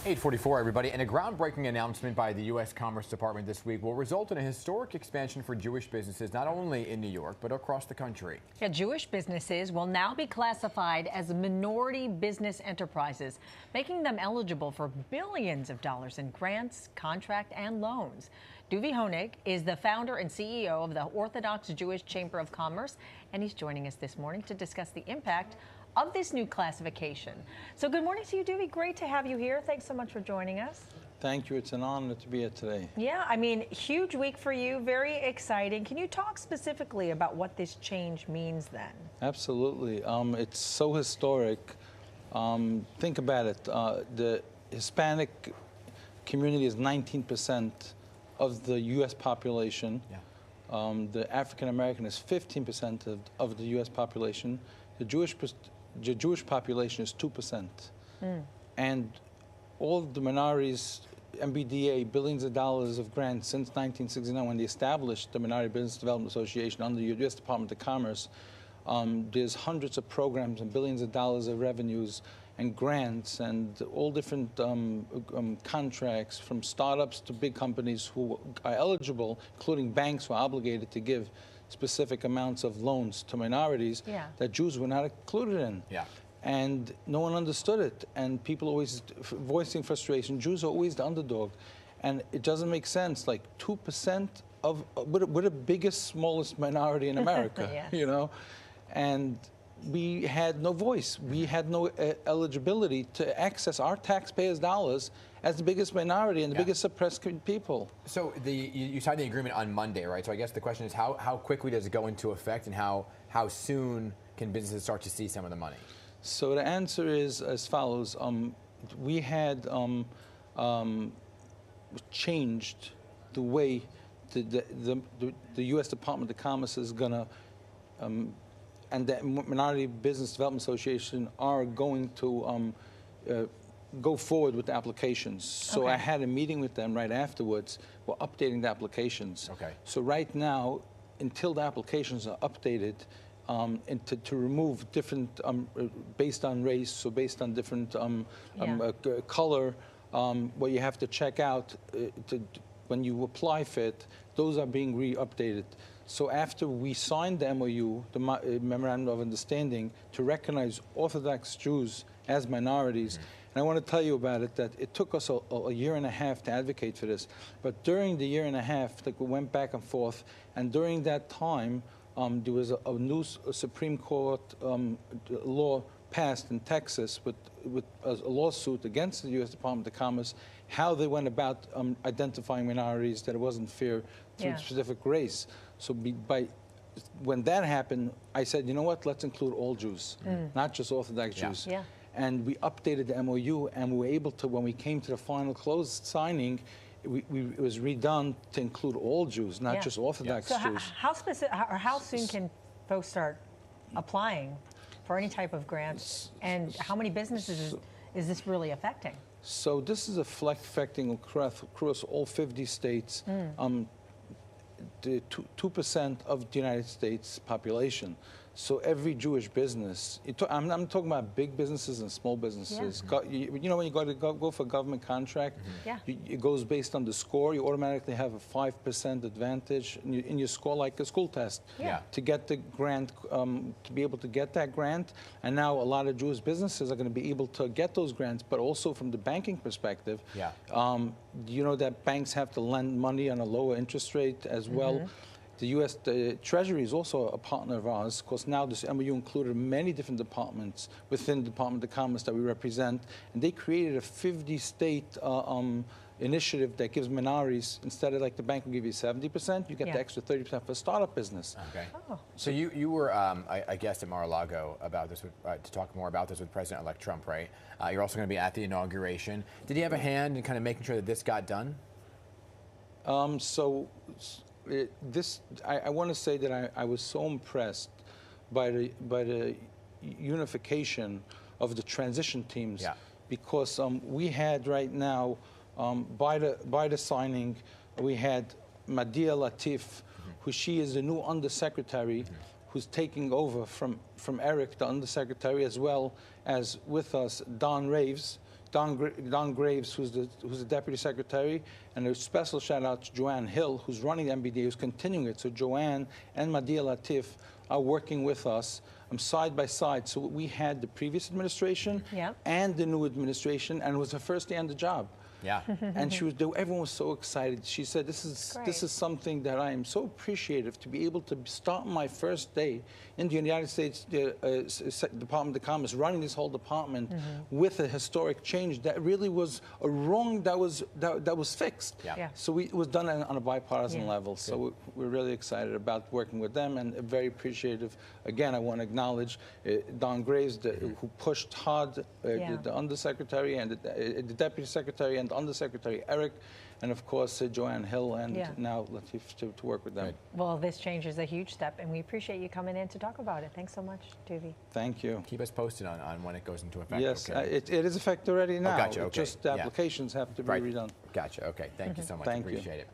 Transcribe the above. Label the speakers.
Speaker 1: 8:44, everybody, and a groundbreaking announcement by the U.S. Commerce Department this week will result in a historic expansion for Jewish businesses, not only in New York, but across the country.
Speaker 2: Yeah, Jewish businesses will now be classified as minority business enterprises, making them eligible for billions of dollars in grants, contract, and loans. Duvi Honig is the founder and CEO of the Orthodox Jewish Chamber of Commerce, and he's joining us this morning to discuss the impact of this new classification. So good morning to you, Duvi. Great to have you here. Thanks so much for joining us.
Speaker 3: Thank you. It's an honor to be here today.
Speaker 2: Yeah, I mean, huge week for you, very exciting. Can you talk specifically about what this change means then?
Speaker 3: Absolutely. It's so historic. Think about it. The Hispanic community is 19% of the U.S. population. Yeah. The African American is 15% of the U.S. population. The Jewish population is 2%. And all the minorities, MBDA, billions of dollars of grants since 1969 when they established the Minority Business Development Association under the U.S. Department of Commerce. There's hundreds of programs and billions of dollars of revenues and grants and all different contracts from startups to big companies who are eligible, including banks who are obligated to give specific amounts of loans to minorities that Jews were not included in. Yeah. And no one understood it. And people always voicing frustration. Jews are always the underdog. And it doesn't make sense. Like 2% of, we're the biggest, smallest minority in America, you know? And we had no voice. We had no eligibility to access our taxpayers' dollars as the biggest minority and the biggest suppressed people.
Speaker 1: So you signed the agreement on Monday, right? So I guess the question is how quickly does it go into effect, and how soon can businesses start to see some of the money?
Speaker 3: So the answer is as follows. We had changed the way the U.S. Department of Commerce is going to and the Minority Business Development Association are going to go forward with the applications. So I had a meeting with them right afterwards. We're updating the applications. Okay. So right now, until the applications are updated, and to remove different, based on race, so based on different color, what you have to check out when you apply for it, those are being re-updated. So after we signed the MOU, the Memorandum of Understanding, to recognize Orthodox Jews as minorities, and I want to tell you about it, that it took us a year and a half to advocate for this. But during the year and a half, like, we went back and forth, and during that time, there was a new Supreme Court law passed in Texas with a lawsuit against the U.S. Department of Commerce, how they went about identifying minorities, that it wasn't fair to a specific race. So when that happened, I said, you know what, let's include all Jews, not just Orthodox Jews. Yeah. And we updated the MOU, and we were able to, when we came to the final close signing, it was redone to include all Jews, not just Orthodox Jews.
Speaker 2: So how soon can folks start applying for any type of grant, and how many businesses is this really affecting?
Speaker 3: So this is affecting across all 50 states. The 2% of the United States population. So every Jewish business, I'm talking about big businesses and small businesses. You know, when you go for a government contract, it goes based on the score. You automatically have a 5% advantage in your score, like a school test, to get the grant, to be able to get that grant. And now a lot of Jewish businesses are going to be able to get those grants, but also from the banking perspective, you know that banks have to lend money on a lower interest rate as well. The U.S. Treasury is also a partner of ours. Of course, now this MOU included many different departments within the Department of Commerce that we represent, and they created a 50-state initiative that gives minorities, instead of like the bank will give you 70%, you get the extra 30% for a startup business. Okay.
Speaker 1: So you were I guess at Mar-a-Lago about this to talk more about this with President-elect Trump, right? You're also going to be at the inauguration. Did he have a hand in kind of making sure that this got done?
Speaker 3: I want to say that I was so impressed by the unification of the transition teams, because we had right now, by the signing, we had Madia Latif, who she is the new undersecretary, who's taking over from Eric, the undersecretary, as well as with us Don Raves, Don Graves, who's the deputy secretary, and a special shout out to Joanne Hill, who's running the MBDA, who's continuing it. So Joanne and Madia Latif are working with us side by side. So we had the previous administration and the new administration, and it was her first day on the job.
Speaker 1: Yeah.
Speaker 3: And everyone was so excited. She said, this is something that I am so appreciative to be able to start my first day in the United States Department of Commerce, running this whole department with a historic change that really was a wrong that was fixed.
Speaker 1: Yeah.
Speaker 3: So it was done on a bipartisan level. So we're really excited about working with them, and very appreciative. Again, I want to acknowledge Don Graves, who pushed hard, the undersecretary and the deputy secretary and the undersecretary Eric, and of course Joanne Hill and now Latif to work with them.
Speaker 1: Good.
Speaker 2: Well, this change is a huge step, and we appreciate you coming in to talk about it. Thanks so much, Duvi.
Speaker 3: Thank you.
Speaker 1: Keep us posted on when it goes into effect.
Speaker 3: Yes,
Speaker 1: okay?
Speaker 3: it is effective already now.
Speaker 1: Oh, gotcha. Okay.
Speaker 3: Just the applications have to be redone.
Speaker 1: Gotcha. Okay. Thank you so much.
Speaker 3: Thank
Speaker 1: Appreciate it.